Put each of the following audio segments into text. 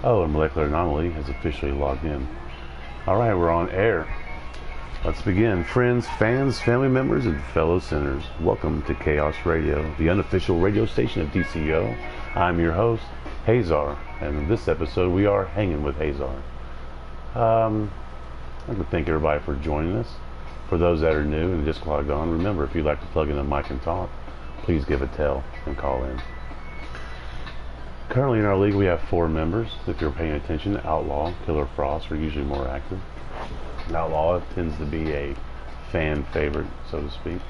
Oh, and Molecular Anomaly has officially logged in. Alright, we're on air. Let's begin. Friends, fans, family members, and fellow sinners, welcome to Chaos Radio, the unofficial radio station of DCUO. I'm your host, Hazor, and in this episode we are hanging with Hazor. I'd like to thank everybody for joining us. For those that are new and just logged on, remember, if you'd like to plug in a mic and talk, please give a tell and call in. Currently in our league we have 4 members. If you're paying attention, Outlaw, Killer Frost are usually more active. Outlaw tends to be a fan favorite, so to speak.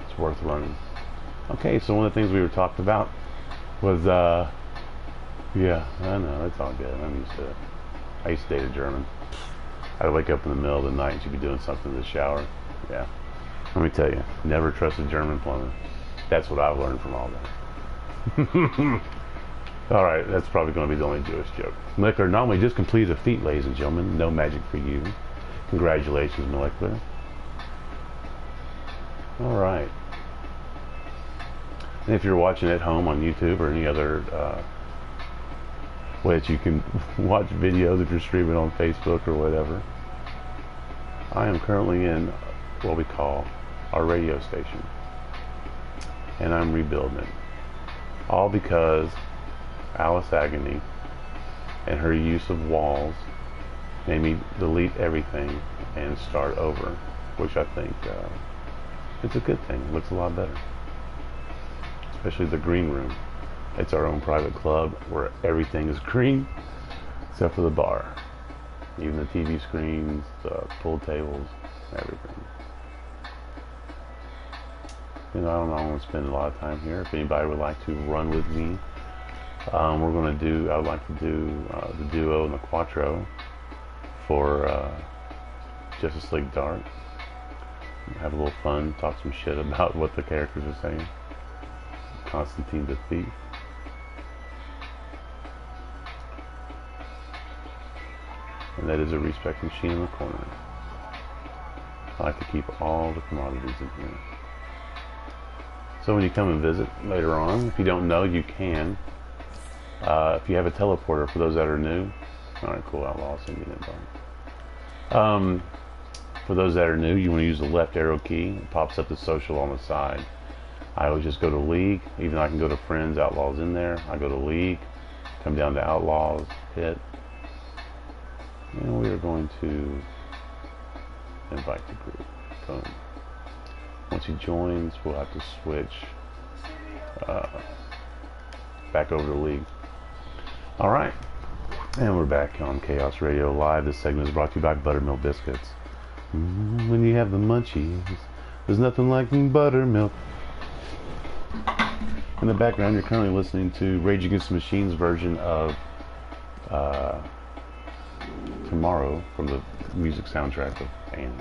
It's worth running. Okay, so one of the things we were talking about was, yeah, I know, it's all good. I'm used to it. I used to date a German. I'd wake up in the middle of the night and she'd be doing something in the shower. Yeah. Let me tell you, never trust a German plumber. That's what I've learned from all that. Alright, that's probably going to be the only Jewish joke. Molecular Anomaly just completed a feat, ladies and gentlemen. No magic for you. Congratulations, Molecular. Alright. And if you're watching at home on YouTube or any other way that you can watch videos if you're streaming on Facebook or whatever, I am currently in what we call our radio station. And I'm rebuilding it. All because Alice Agony and her use of walls made me delete everything and start over, which I think it's a good thing. It looks a lot better. Especially the green room. It's our own private club where everything is green except for the bar. Even the TV screens, the pool tables, everything. You know, I don't know, I'm going to spend a lot of time here. If anybody would like to run with me, I would like to do the duo and the quattro for Justice League Dark. Have a little fun, talk some shit about what the characters are saying. Constantine the Thief. And that is a respect machine in the corner. I like to keep all the commodities in here. So when you come and visit later on, if you don't know, you can. If you have a teleporter, for those that are new. Alright, cool, Outlaw, I'll send you an invite. For those that are new, you want to use the left arrow key. It pops up the social on the side. I always just go to League, even though I can go to Friends, Outlaws in there. I go to League, come down to Outlaws, hit. And we are going to invite the group. Boom. Once he joins, we'll have to switch back over to League. Alright, and we're back on Chaos Radio Live. This segment is brought to you by Buttermilk Biscuits. When you have the munchies, there's nothing like buttermilk. In the background, you're currently listening to Rage Against the Machine's version of Tomorrow from the music soundtrack of Annie.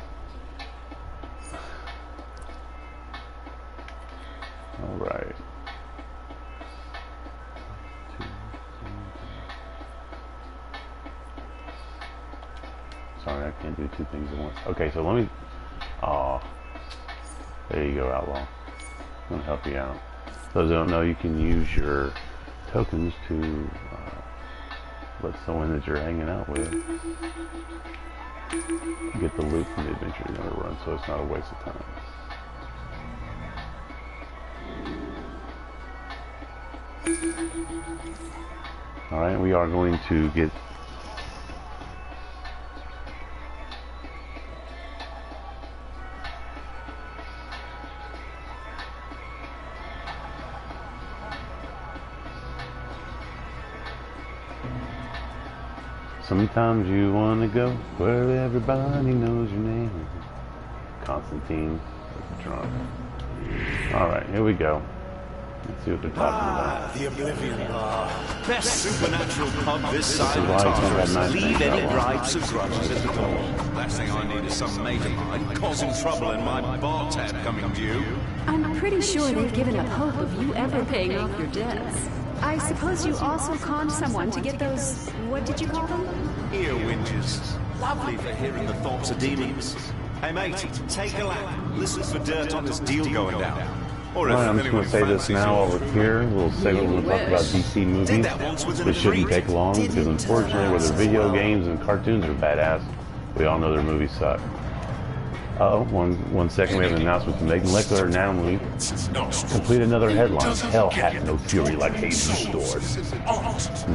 Alright. Sorry, I can't do 2 things at once. Okay, so let me... there you go, Outlaw. I'm going to help you out. Those that don't know, you can use your tokens to let someone that you're hanging out with get the loot from the adventure you're going to run, so it's not a waste of time. Alright, we are going to get sometimes you want to go where everybody knows your name. Constantine is drunk. Alright, here we go. Let's see what they're talking about. The Oblivion Bar. Best supernatural pub this side of why it's not that town. nice. Leave any bribes or grudges at the door. Last thing I need is some mate of mine causing trouble in my bar tab coming due. I'm pretty sure they've given up hope of you ever paying off your debts. I suppose you also conned someone to get those, what did you call them? Ear whinges. Lovely for hearing the thoughts of demons. Hey mate, take a lap. Listen for dirt on this deal going down. Alright, I'm just going to say this now while we're here. A little segment we're going to talk about DC movies. This shouldn't take long because unfortunately, whether video games and cartoons are badass, we all know their movies suck. One second, we have an announcement to make. Molecular Anatomy complete another headline. Hell hath no fury like Hazor stored.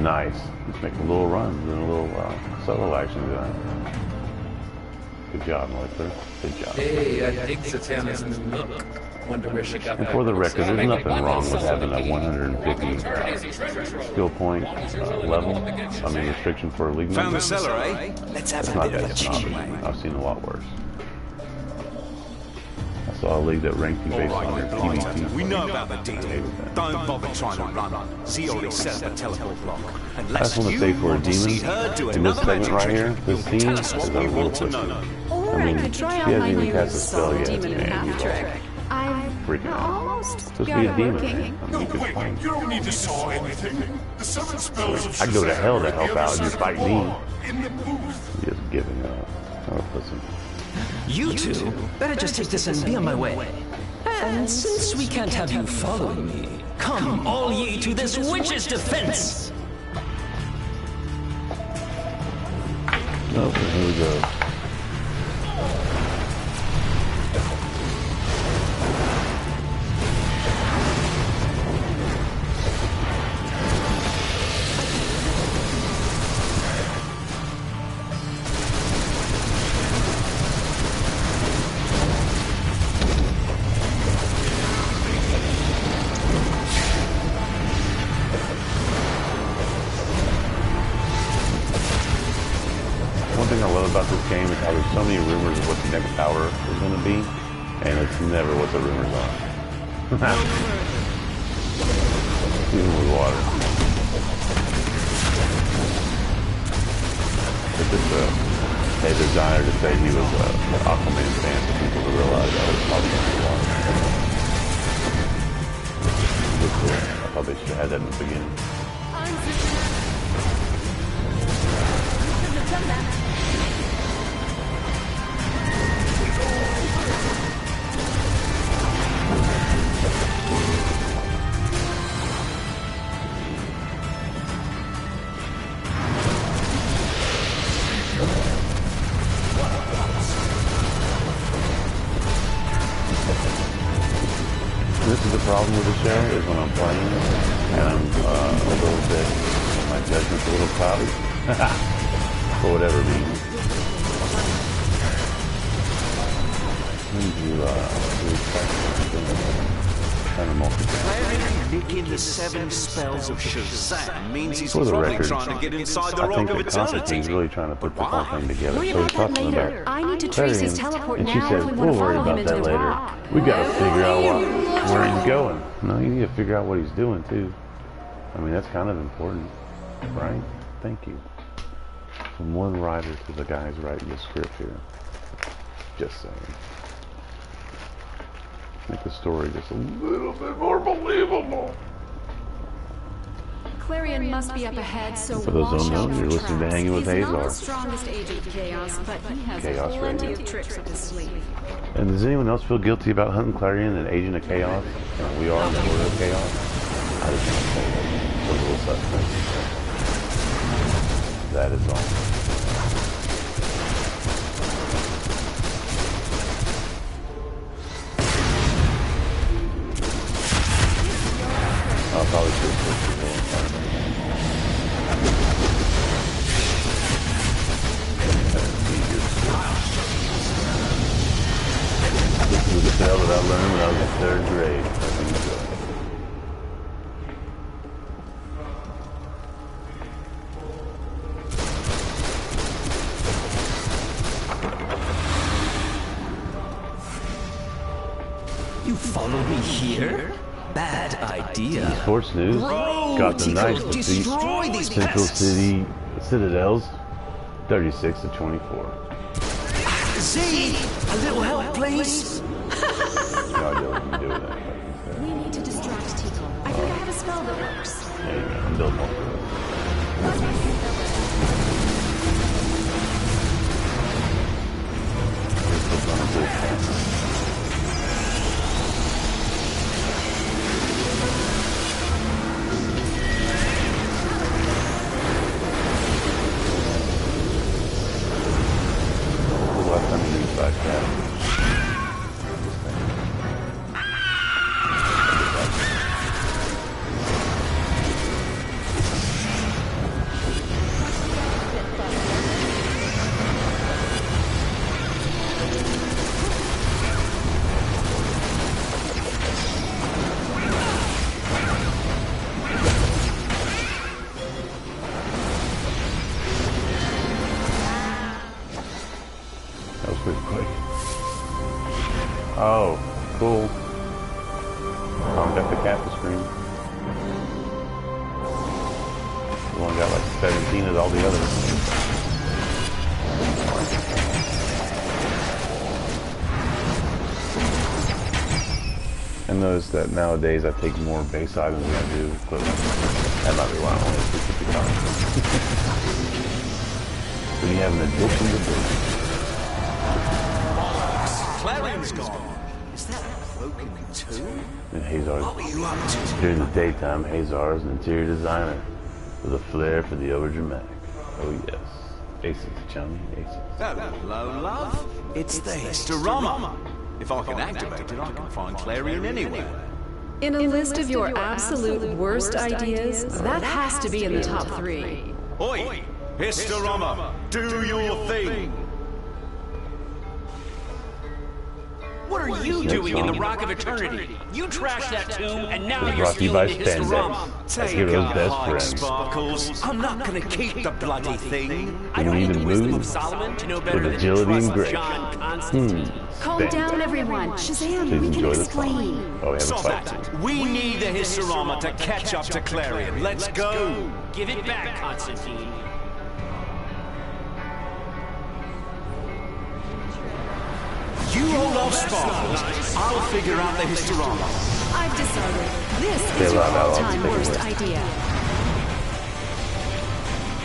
Nice. Let's make a little run, doing a little solo action tonight. Good job, Molecular. Good job. Hey, I think Satana's look. Wonder where she got And for the record, there's nothing wrong with having a 150 skill point level. I mean, restriction for a league member. Found the cellar, eh? It's not that common. I've seen a lot worse. I saw a league that ranked you based on your PvP. We know about the deal. Don't bother trying to run. Z already set up a teleport block. I just want to say for a demon, in this segment right here, this scene is a real pussy. I mean, she hasn't even cast a spell yet, and he's freaking out. Supposed to be a demon, man. I mean, you can fight. You don't need to saw anything. The 7 spells of I'd go to hell to help out. You fight me. in the booth. Just giving up. Oh, listen. You two better just take this and be on my way. And since we can't have you following me, come all ye to this witch's defense! Oh, here we go. One thing I love about this game is how there's so many rumors of what the next power is going to be, and it's never what the rumors are. Even with water. It's just a desire to say he was an Aquaman fan for people to realize that was probably going to be water. It was cool. I thought they should have had that in the beginning. This is the problem with the show, is when I'm playing and I'm a little bit, my judgment's a little cloudy, for whatever reason. Licking the 7 spells of Shazam means he's For the probably record, trying to get inside the I Rock think of that Constantine's Eternity. really trying to put the whole thing together. Worry So he's about that talking later. about I need to trace his Clarion, teleport and she now said, if we want we'll to worry follow him about into that the later. rock. We gotta figure out where he's going. No, you need to figure out what he's doing too. I mean, that's kind of important, right? Thank you. From one writer to the guys writing the script here. Just saying. Make the story just a little bit more believable. Clarion must be up ahead, so For those who watch don't out know, for you're listening to traps. Hanging with He's not the Hazor. strongest agent of chaos, but he has Chaos plenty Radio. of tricks up his sleeve. And does anyone else feel guilty about hunting Clarion and Agent of Chaos? We are in the Order of Chaos. I just want to say that. A little suspect. That is all. I probably should have switched it This is the spell that I learned when I was in 3rd grade. You followed me here? Bad idea. Sports News got the nice defeat destroy these Central pests. City Citadels 36 to 24. Z, a little help, please. No idea what you can do with that. But, We need to distract Tico. I think I have a spell that works. there you go. I'm building more. Oh, cool. Tom got the captain screen. The one got like 17 of all the others. I noticed that nowadays I take more base items than I do equipment. That might be why I only have 250 cards. When you have an addition to base. Clarion's gone. Is that broken too? And Hazor. What were you up to? During the daytime, Hazor is an interior designer with a flair for the overdramatic. Oh yes. Aces, Johnny, aces. Hello, love. It's the Historama. If I can activate it, I can find Clarion anywhere. In a list of your absolute worst ideas, that has to be in the top 3. Oi! Historama, do your thing! What are you doing in the Rock of Eternity? You trashed that tomb, and now you're Brought to you by stealing the Historama. Spandex, Hero's best friend. Sparkles. I'm not gonna keep the bloody thing. I You don't need need to the wisdom move of Solomon to know better with than to agility and trust grace. John Constantine. Calm down, everyone. Shazam, Please we can enjoy the explain. song. Oh, we have a Stop fight that. too. We need the Historama to catch up to Clarion. Let's go. Give it back, Constantine. You hold off Sparkles. I'll figure out the Historama. I've decided. This They is your allow that all to all-time take worst away. idea.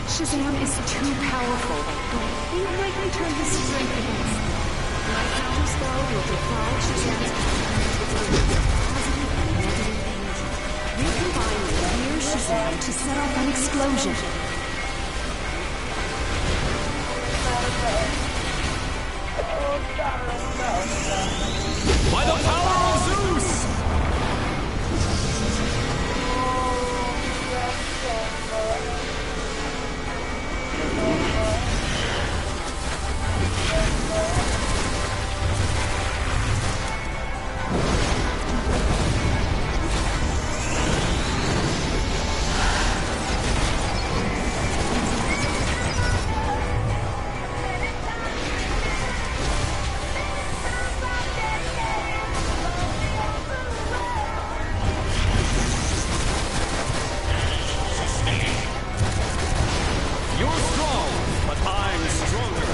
Shazam is too powerful. We likely turn his strength against him. My counter spell will defy Shazam's positive and negative energy. We combine with near Shazam to set off an explosion. By the power of Zeus! You're strong, but I'm stronger.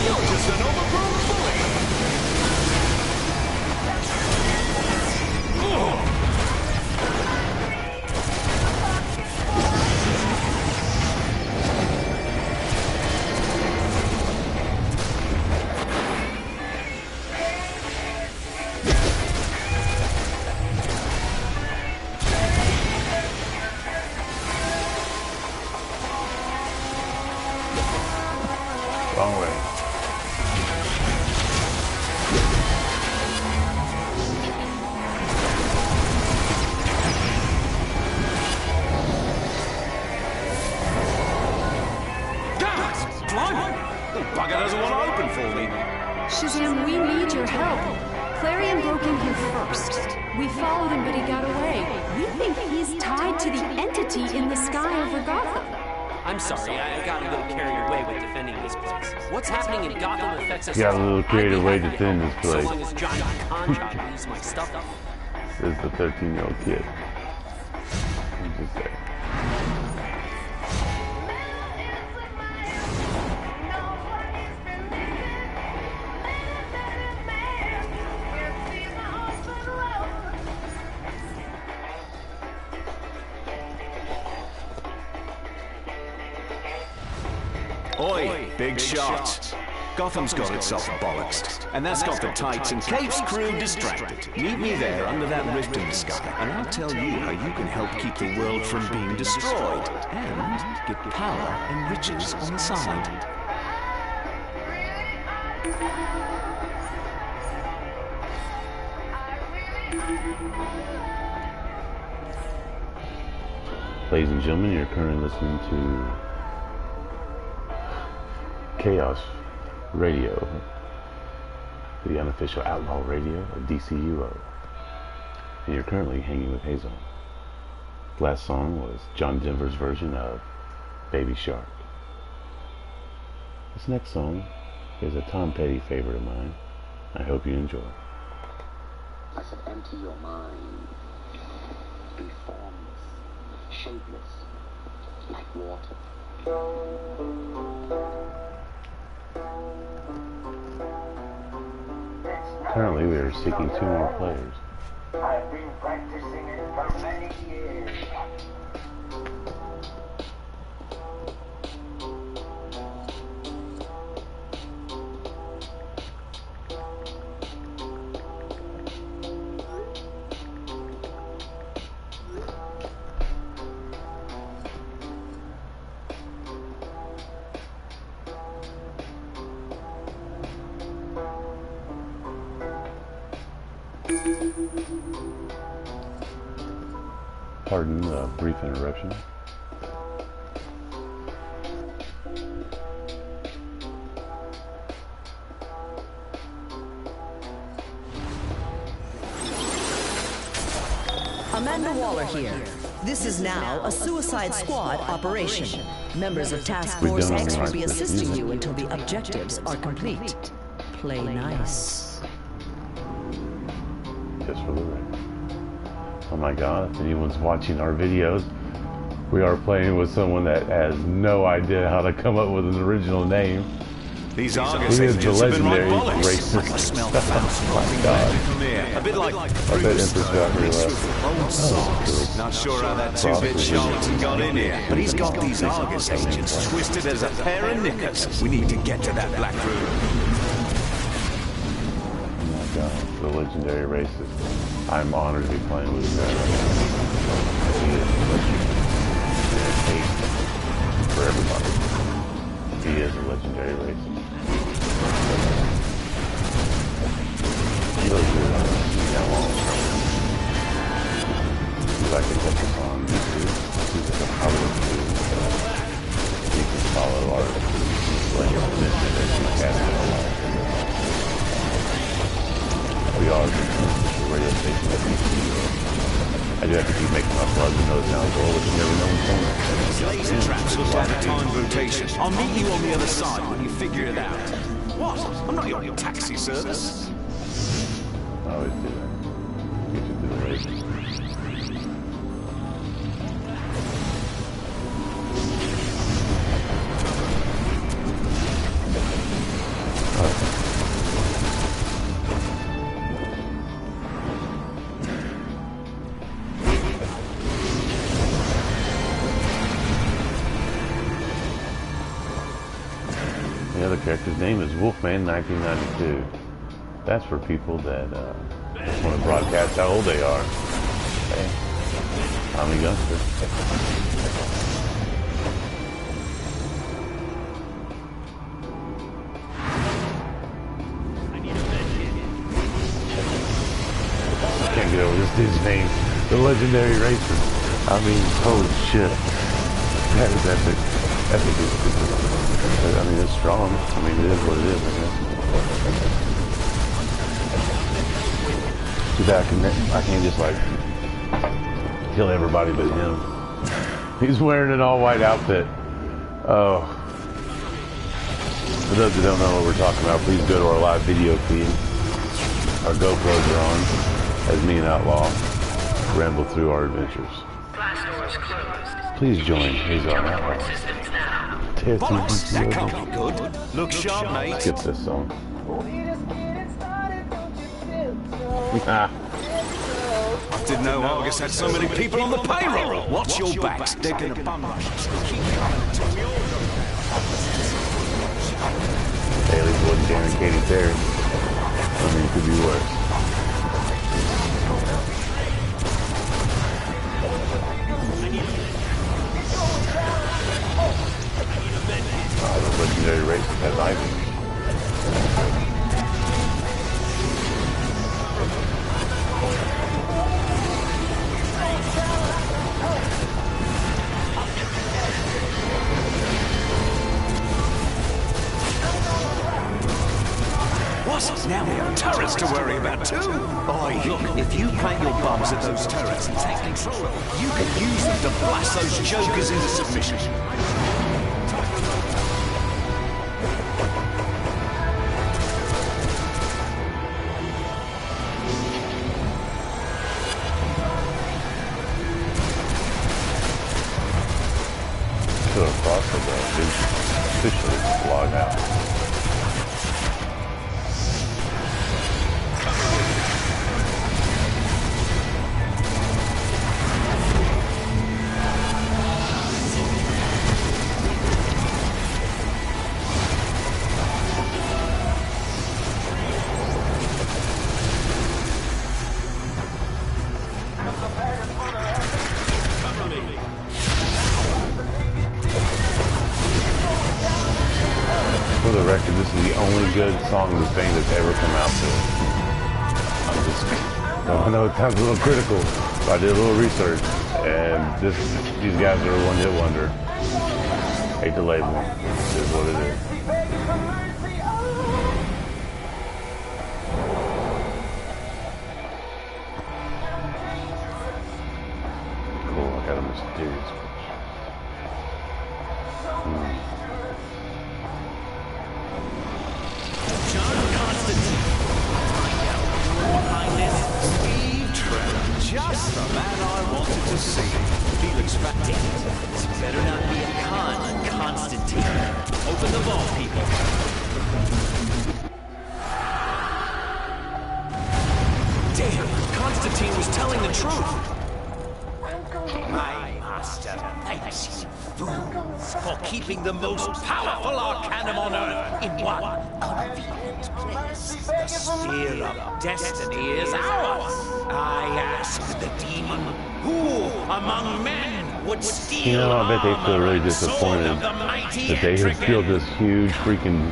You're just an overgrown bully. Wrong way. Blimey! The bugger doesn't want to open for me. Shazam, we need your help. Clarion broke in here first. We followed him, but he got away. We think he's tied to the entity in the sky over Gotham. I'm sorry, I got a little carried away with defending this place. What's happening in Gotham affects us Got a all. little carried I'd be away happy to defending help, this place. So long as Johnny Conjob leaves my stuff. Says the 13-year-old kid. He's just there. Oi, big shot. Gotham's got itself bollocksed, and that's got the Tights and Capes crew distracted. Meet me there under that rift in the sky, and I'll tell you how you can help keep the world from being destroyed, and get power and riches on the side. Ladies and gentlemen, you're currently listening to Chaos Radio, the unofficial outlaw radio of DCUO. And you're currently hanging with Hazor. Last song was John Denver's version of Baby Shark. This next song is a Tom Petty favorite of mine. I hope you enjoy. I said, empty your mind. Be formless, shapeless, like water. Currently, we are seeking 2 more players. I've been practicing it for many years. Pardon the brief interruption. Amanda Waller here. This is now a Suicide Squad operation. Members of Task Force X will be assisting you until the objectives are complete. Play nice. Just for the record. Oh my god, if anyone's watching our videos, we are playing with someone that has no idea how to come up with an original name. These He Argus is the agents have been right legendary bollocks. I can racist. smell Oh fancy my rotting god. from here. A bit like I bet Empress Valkyrie left. old socks. Not sure how that two-bit charlatan got in here, but he's got these Argus agents twisted as a pair of knickers. We need to get to that black room. Oh my god, the legendary racist. I'm honored to be playing with this guy right now. He is legendary. Hate for everybody. He is a legendary racist. He looks good on how long. If I can catch us on YouTube, he's a public too. You can follow our link in the description. We are the radio station at DCUO. I do have to keep making my plugs and those sounds roll, which you never know what's going on. These laser traps look like a timed rotation. I'll meet you on the other side when you figure it out. What? I'm not your taxi service. I always do that. Get you through the race. The other character's name is Wolfman 1992. That's for people that just want to broadcast how old they are. Hey, I'm a youngster. I can't get over this dude's name. The legendary racer. I mean, holy shit. That is epic. Epic is stupid. I mean, it's strong. I mean, it is what it is, I guess. Too bad I can't just, like, kill everybody but him. He's wearing an all-white outfit. Oh. For those who don't know what we're talking about, please go to our live video feed. Our GoPros are on, as me and Outlaw ramble through our adventures. Please join Hazor Outlaw. Bollocks, that can't be good. Look sharp, mate. Skip this song. I didn't know Argus had so many people on the payroll. Watch your backs. They're gonna bum rush us. Keep coming until we all go down. Bailey's wasn't damn Katy Perry. I mean, it could be worse. The legendary race has Ivy. to worry about too. Oi, look, if you plant your bums at those turrets and take control of them, you can use them to blast those jokers into submission. So across the board, officially log out. For the record, this is the only good song this band has ever come out to. I know it sounds a little critical, but I did a little research, and these guys are a one-hit wonder. Hate to label them. It is what it is. Cool, I got a mysterious picture. Just the man I wanted to see. Felix Fatty. This better not be a con, Constantine. Open the vault, people. Damn, Constantine was telling the truth. My master thanks you, fools, for keeping the most powerful arcanum on Earth in one convenient place. The Spear of Destiny is ours. I ask the demon, who among men would steal? You know, I bet they feel really disappointed that they have built this huge freaking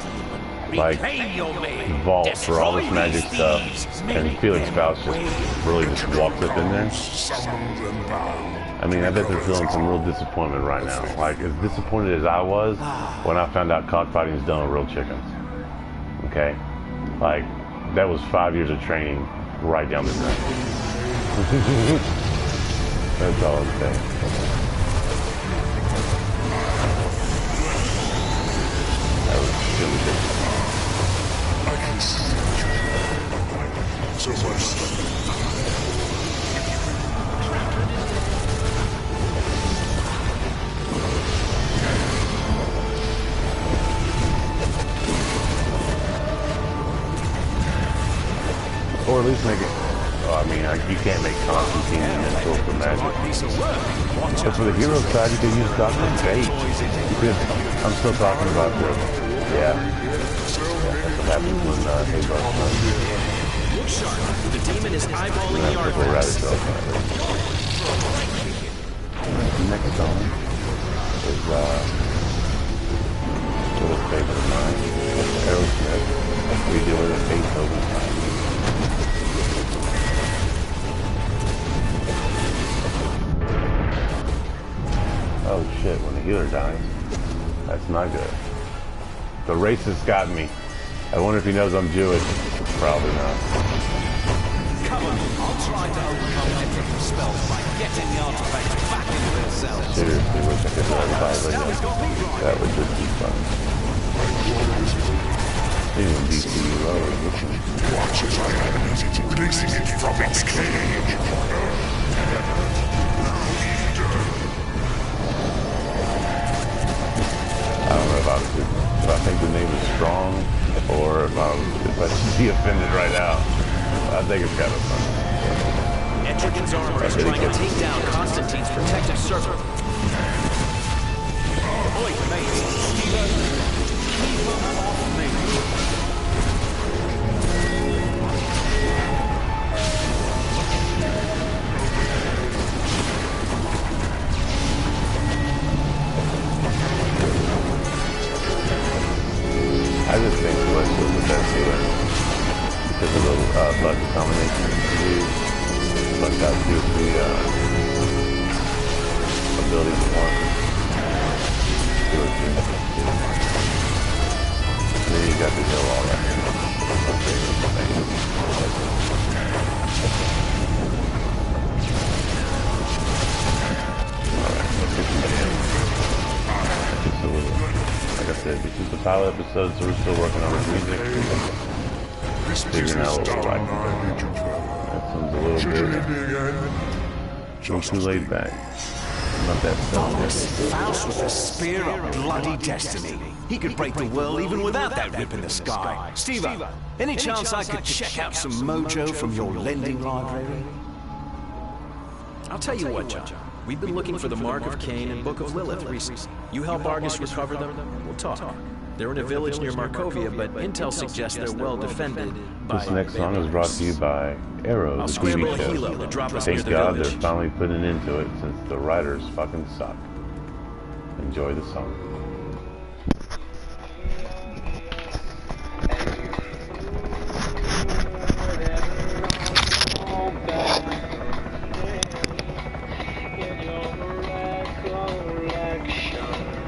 vault for all this magic stuff, and Felix Faust just really just walks up in there. I mean, I bet they're feeling some real disappointment right now. Like, as disappointed as I was when I found out cockfighting is done with real chickens. Okay? Like, that was 5 years of training right down the drain. That's all I'm saying. That was really good. I can see so much. Or at least make it. Well, I mean, you can't make Constantine mental for magic. But for the hero side, you could use Dr. Fate. You could. I'm still talking about this. Yeah. That's what happens when Hazor comes. Look sharp. The demon is eyeballing the artifacts. Next song is a little favorite of mine. It's Aerosmith. We do it at Beethoven time. Oh shit, when the healer dies. That's not good. The racist got me. I wonder if he knows I'm Jewish. Probably not. Come on, I'll try to overcome electrical spells by getting the artifacts back into their cells. Seriously, wish I could revive it. That would just be fun. Even DCUO. Watch as I animate it, releasing it from its cage. I don't know if I think the name is strong, or if I should be offended right now. I think it's kind of fun. Etrigan's armor is trying to take down Constantine's protective circle. Oi, mate, keep them off me. I just think Celeste was the best healer because of the bug combination. Bust out 2 or 3 abilities at once. 2 or 3. pilot episode, so we're still working on the music. This Figuring out business what we done, like. I bid you farewell. That sounds a little Should you bit need me again, just too laid back. Not that stuff. Faust was the spear of bloody destiny. He could break the world even without that rip in the sky. Steve-O, any chance I could check out some mojo from your lending library? I'll tell you what, John. We've been looking for the Mark of Cain and Book of Lilith recently. You help Argus recover them, and we'll talk. They're in a village near Markovia, but intel suggests they're well defended by... This next song is brought to you by Arrow, the I'll scramble a TV helo to show. drop us near Thank the God village. they're finally putting an end to it since the writers fucking suck. Enjoy the song.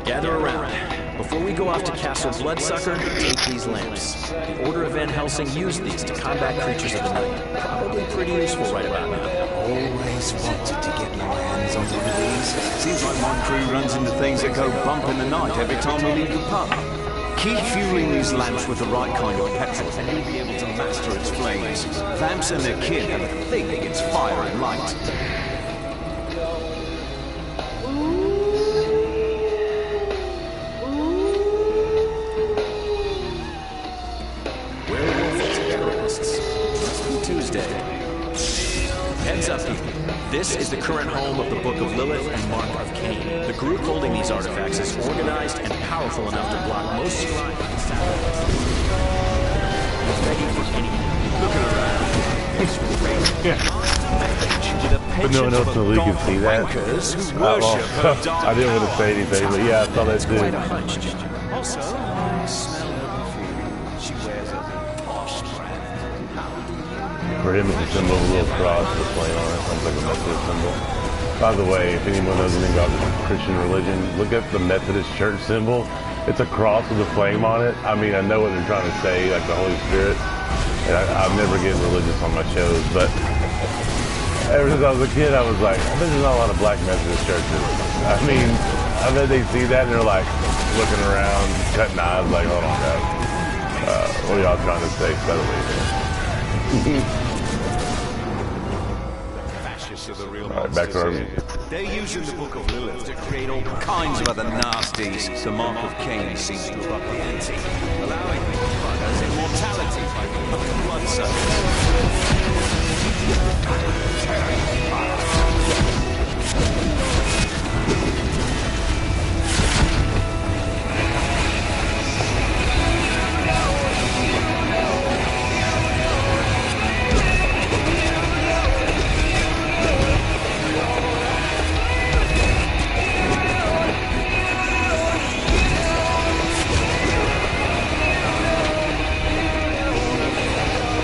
Gather around. Before we go off to Castle Bloodsucker, take these lamps. The Order of Van Helsing used these to combat creatures of the night. Probably pretty useful right about now. Always wanted to get my hands on one of these. Seems like my crew runs into things that go bump in the night every time we leave the pub. Keep fueling these lamps with the right kind of petrol, and you'll be able to master its flames. Vamps and their kin have a thing against fire and light. Tuesday. Heads up, people. This is the current home of the Book of Lilith and Mark of Cain. The group holding these artifacts is organized and powerful enough to block most scribe ready for anything. Looking around. But no one else in the league can see that. I didn't want to say anything, but yeah, I saw that too. Also, smell her perfume. She wears a posh brand. For him, it's a symbol of a little cross with a flame on it. Sounds like a Methodist symbol. By the way, if anyone knows anything about the Christian religion, look at the Methodist church symbol. It's a cross with a flame on it. I mean, I know what they're trying to say, like the Holy Spirit. And I'm never getting religious on my shows, but ever since I was a kid, I was like, I bet there's not a lot of black Methodist churches. I mean, I bet they see that and they're like looking around, cutting eyes, like, hold on, guys. What are y'all trying to say subtly? Alright, back to our music. They're using the Book of Lilith to create all kinds of other nasties. The Mark of Cain seems to have upped the ante, allowing buggers immortality by blood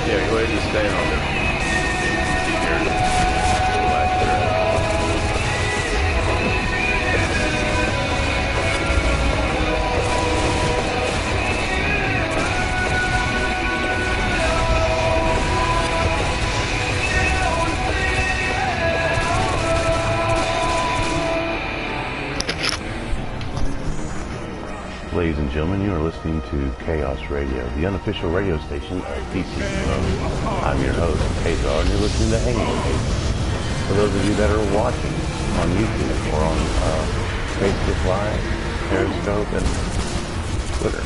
Yeah, go ahead and stay on there. Relax there. Ladies and gentlemen, you are listening to Chaos Radio, the unofficial radio station of DCUO. I'm your host, Hazor, and you're listening to Hanging with Hazor. For those of you that are watching on YouTube or on Facebook Live, Periscope, and Twitter,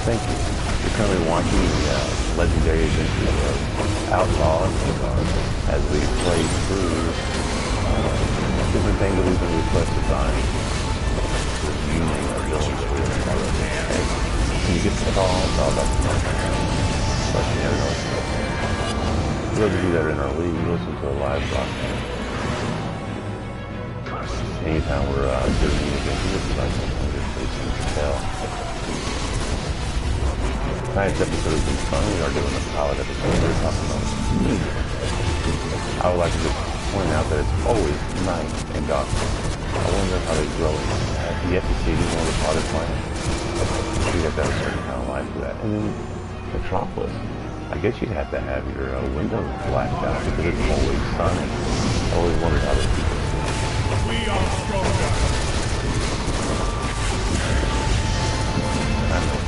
thank you. You're currently watching the legendary adventures of Outlaw and Hazor as we play through different things that we've been requested by Can you get the call? No, that's not. But you never know. For those of you that are in our league, you listen to a live broadcast. Anytime we're doing anything, this is like something we're facing to tell. Tonight's episode has been fun. We are doing a pilot episode. We're talking about music. I would like to just point out that it's always night and dark. I wonder how they grow it. You have to see any more of the potted plants. You have to have a certain kind of light for that. And then Metropolis. I guess you'd have to have your windows blacked out because it's always sunny. I always wondered how those people see it. We are stronger. I know,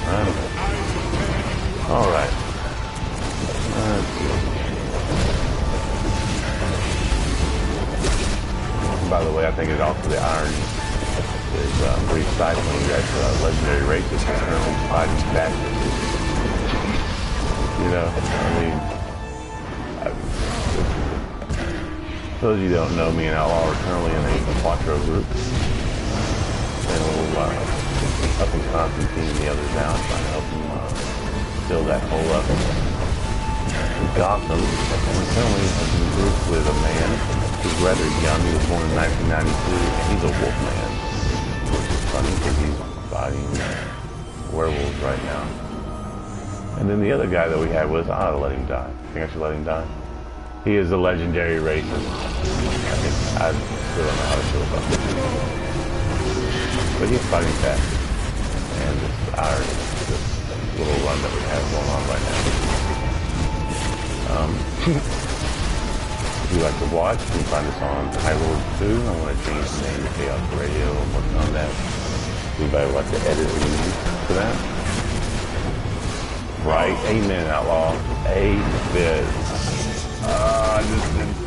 By the way, I think it also the irony is pretty stifling that legendary racist is currently fighting fascists. You know, I mean, for those of you who don't know, me and Outlaw are currently in a Quattro group. And we'll helping Constantine and the others out, trying to help them fill that hole up. In Gotham, we're currently helping a group with a man who's rather young. He was born in 1992, and he's a wolf man. Which is funny because he's fighting werewolves right now. And then the other guy that we had was, I ought to let him die. I think I should let him die. He is the legendary racist. I still don't know how to feel about this. But he's fighting back. And this little run that we have going on right now. If you like to watch, you can find us on Hazor 2. I want to change the name to Chaos Radio. I'm working on that. Anybody would like to edit the music for that? Right. Amen, Outlaw. Amen. I just didn't.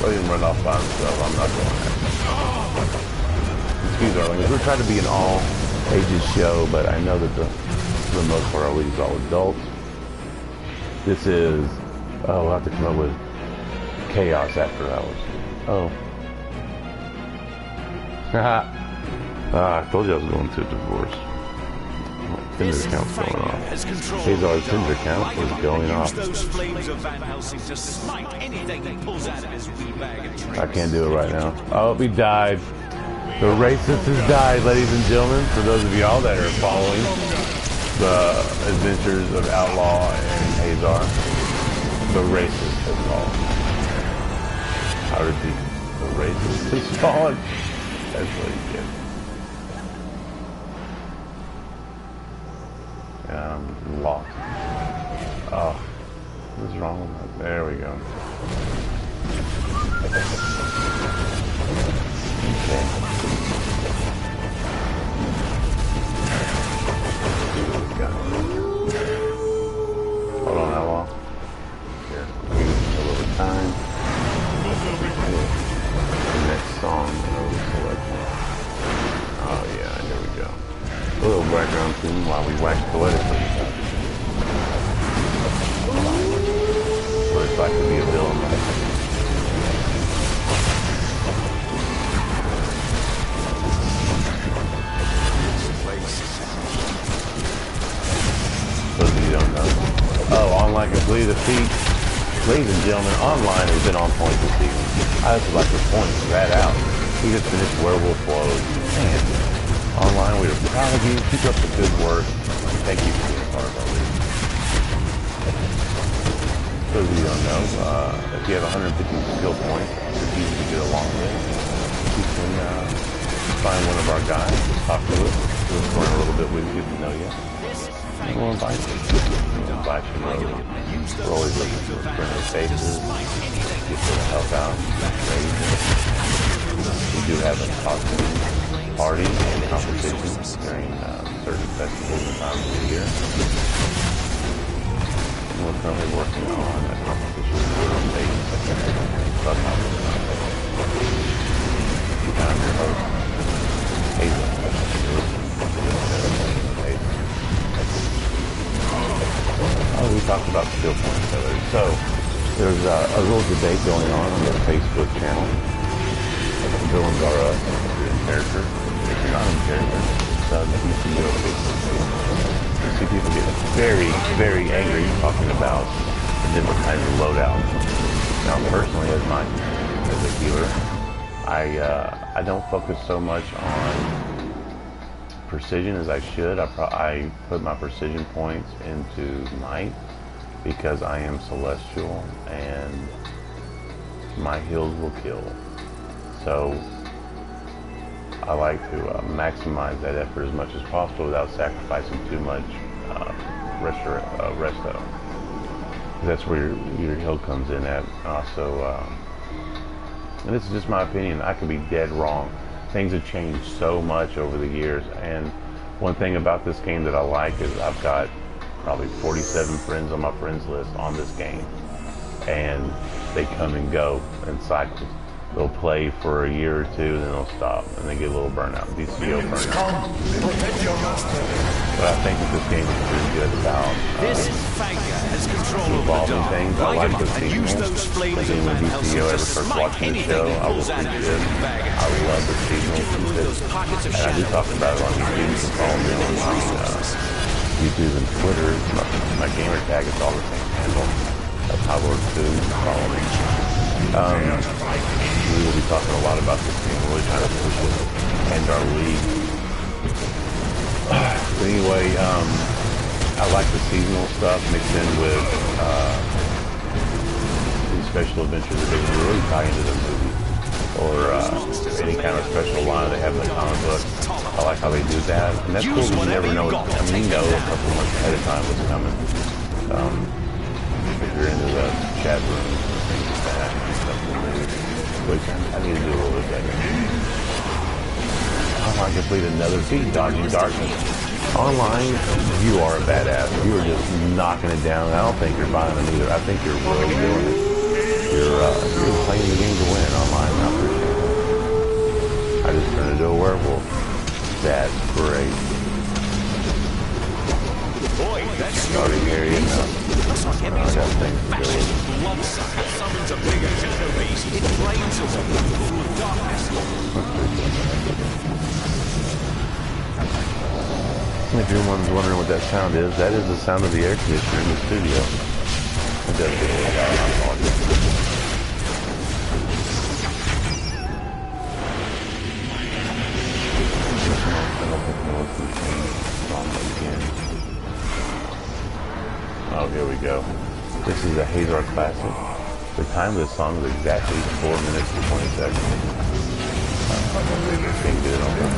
Let him run off by himself. I'm not going there. Excuse our language. We're trying to be an all-ages show, but I know that for the most part our league's all adults. This is... Oh, we'll have to come up with chaos after hours. Oh. I told you I was going to a divorce. Tinder account's going off. Hazor's Tinder account is going off. I can't do it right now. Oh, he died. The racist has died, ladies and gentlemen. For those of y'all that are following the adventures of Outlaw and Hazor, the racist has fallen. I repeat, the racist has fallen. That's what he did. Lost. Oh, what's wrong with that? There we go. Okay. Hold on, Outlaw. Here, give me a little time. The next song, oh yeah, here we go. A little background tune while we wax poetically. What it's like to be a villain. Those of you who don't know. Oh, online complete defeat. Ladies and gentlemen, online has been on point this season. I just would like to point that out. We just finished Werewolf Flows. Man. Online, we are proud of you. Keep up the good work. Thank you for being a part of our league. For those of you who don't know, if you have 150 skill points, it's easy to get along with. You can find one of our guys, talk to us, we'll learn a little bit with you, get to know you. And we'll invite you. We'll invite you over. We're always looking for friendly faces, people to help out. We do have a costume party and competitions during certain festivals and times of the year. And we're currently working on a competition on days Clubhouse. I'm your host, Hazor. Oh, we talked about skill points earlier. So, there's a little debate going on the Facebook channel. The villains are us, in character. If you're not in character, you see your Facebook page. You see people get very, very angry talking about the different kinds of loadouts. Now, personally, as a healer, I don't focus so much on precision as I should. I put my precision points into might because I am celestial and my heals will kill. So I like to maximize that effort as much as possible without sacrificing too much resto. That's where your heal comes in at. Also, and this is just my opinion. I could be dead wrong. Things have changed so much over the years, and one thing about this game that I like is I've got probably 47 friends on my friends list on this game, and they come and go in cycles. They'll play for a year or two, then they'll stop, and they get a little burnout. DCUO burnout. But I think that this game is pretty good about evolving things. I like the seasonal. Again, when DCUO ever starts watching the show, I will appreciate it. I love the seasonal pieces. And I do talk about it on YouTube. You can follow me on YouTube and Twitter. My gamer tag is all the same handle. That's Hazor 2. Follow me. We will be talking a lot about this game. We're really trying to push it and our league. But anyway, I like the seasonal stuff mixed in with these special adventures that they really tie into the movie or any kind of special line they have in the comic book. I like how they do that, and that's cool because you never know. I mean, you know a couple months ahead of time what's coming. If you're into the chat rooms and things like that, and stuff in the news, which I need to do a little bit better. I complete another feat, Dodging Darkness. Online, you are a badass. You are just knocking it down. I don't think you're buying them either. I think you're really doing it. You're playing the game to win online. I appreciate it. I just turned into a werewolf. That's great. Boy, that's Starting area now. I got things to do. summons a bigger beast. It flames away darkness. If anyone's wondering what that sound is, that is the sound of the air conditioner in the studio. It does get a little loud on audio. Oh, here we go. This is a Hazor classic. The time of this song is exactly 4 minutes and 20 seconds. Can't get it on that.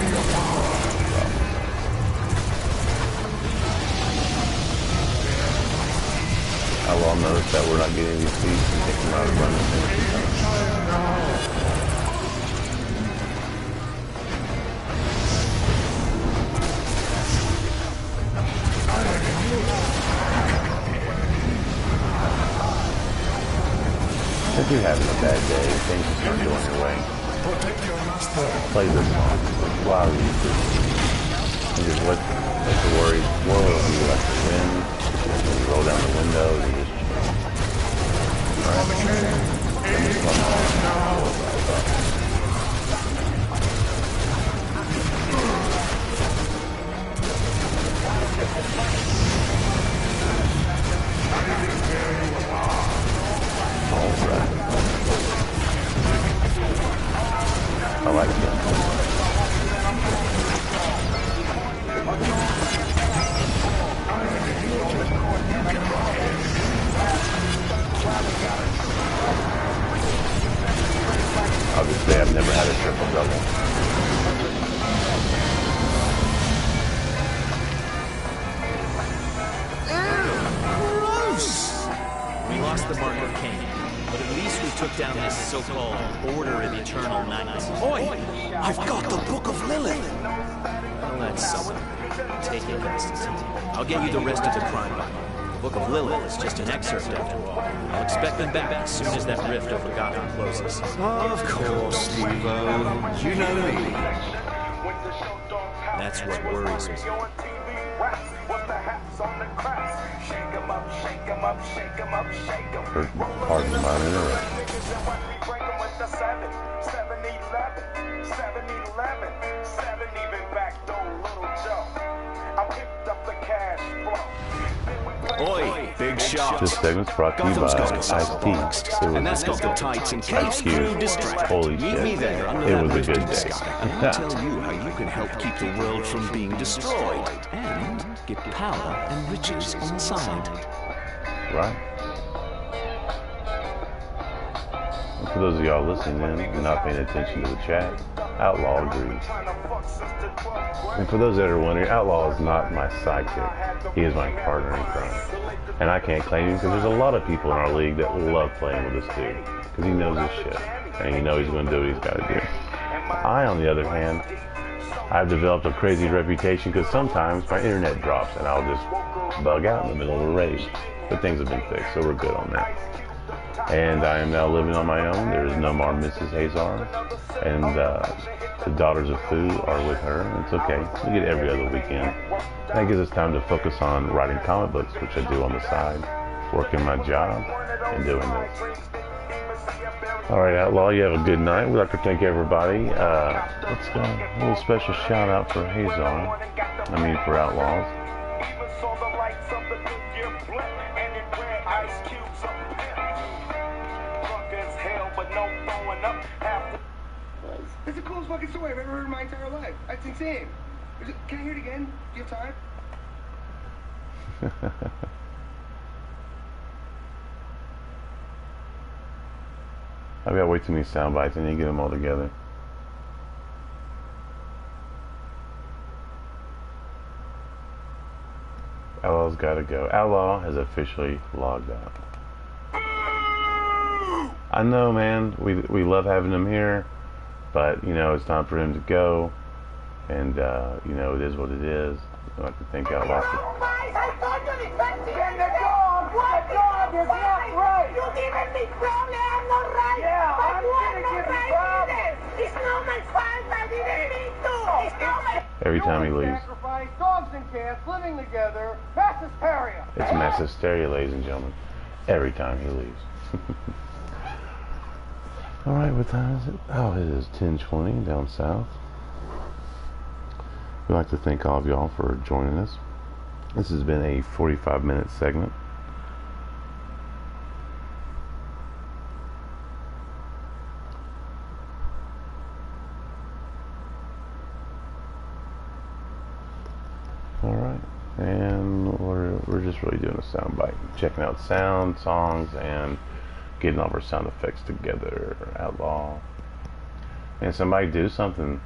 I will notice that we're not getting these feats and take them out of run. If you're having a bad day, things just aren't going your way. Play this song. Wow, you just let the worries swirl over you like the wind. When you roll down the window, you just I like that. Obviously, I've never had a triple double. Gross! We lost the mark of Cain, but at least we took down this so-called Order of Eternal Night. Oi! I've got the Book of Lilith! Well, that's something. Take it, Constantine. I'll get you the rest of the crime bible. The Book of Lilith is just an excerpt after all. I'll expect them back as soon as that rift over Gotham closes. Of course, Steve-O. You know me. That's what worries me. Pardon my interruption. Oi, big shot. This segment's brought to you by Ice-T. And that's got the tights and capes crew distracted. Holy Meet me shit. there under It that was a rift good in the day. sky, and I'll tell you how you can help keep the world from being destroyed and get power and riches on the side. Right. And for those of y'all listening in and not paying attention to the chat, Outlaw agrees. And for those that are wondering, Outlaw is not my sidekick. He is my partner in crime. And I can't claim him because there's a lot of people in our league that love playing with this dude. Because he knows his shit. And you know he's going to do what he's got to do. I, on the other hand, I've developed a crazy reputation because sometimes my internet drops and I'll just bug out in the middle of a raid. But things have been fixed, so we're good on that. And I am now living on my own. There is no more Mrs. Hazor. And the daughters of Fu are with her. And it's okay. We get every other weekend. That gives us time to focus on writing comic books, which I do on the side, working my job, and doing this. Alright, Outlaw, you have a good night. We'd like to thank everybody. Let's go. A little special shout out for Hazor. For Outlaws. It's the coolest fucking story I've ever heard in my entire life. That's insane. Can I hear it again? Do you have time? I've got way too many sound bites. I need to get them all together. Outlaw's gotta go. Outlaw has officially logged out. I know, man. We love having him here, but it's time for him to go, and it is what it is. I like to think Outlaw. Every time he leaves. Dogs and cats living together. Mass hysteria. It's mass hysteria, ladies and gentlemen. Every time he leaves. Alright, what time is it? Oh, it is 10:20 down south. We'd like to thank all of y'all for joining us. This has been a 45-minute segment. Alright, and we're just really doing a sound bite. Checking out sound, songs, and getting all of our sound effects together. Outlaw. And somebody do something.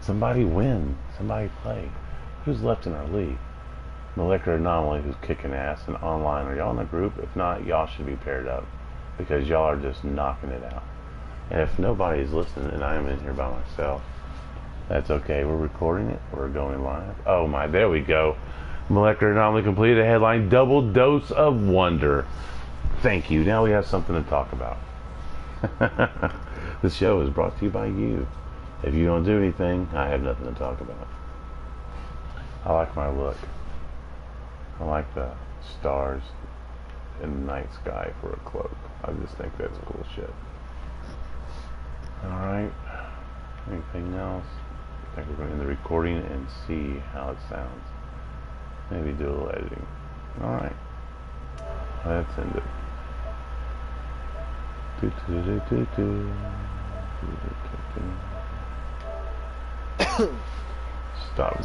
Somebody win. Somebody play. Who's left in our league? Molecular Anomaly, who's kicking ass, and online. Are y'all in a group? If not, y'all should be paired up, because y'all are just knocking it out. And if nobody's listening and I am in here by myself, that's okay. We're recording it. We're going live. Oh my, there we go. Molecular Anomaly completed a headline. Double dose of wonder. Thank you. Now we have something to talk about. The show is brought to you by you. If you don't do anything, I have nothing to talk about. I like my look. I like the stars in the night sky for a cloak. I just think that's cool shit. Alright. Anything else? I think we're going to end the recording and see how it sounds. Maybe do a little editing. Alright. Let's end it. Stop.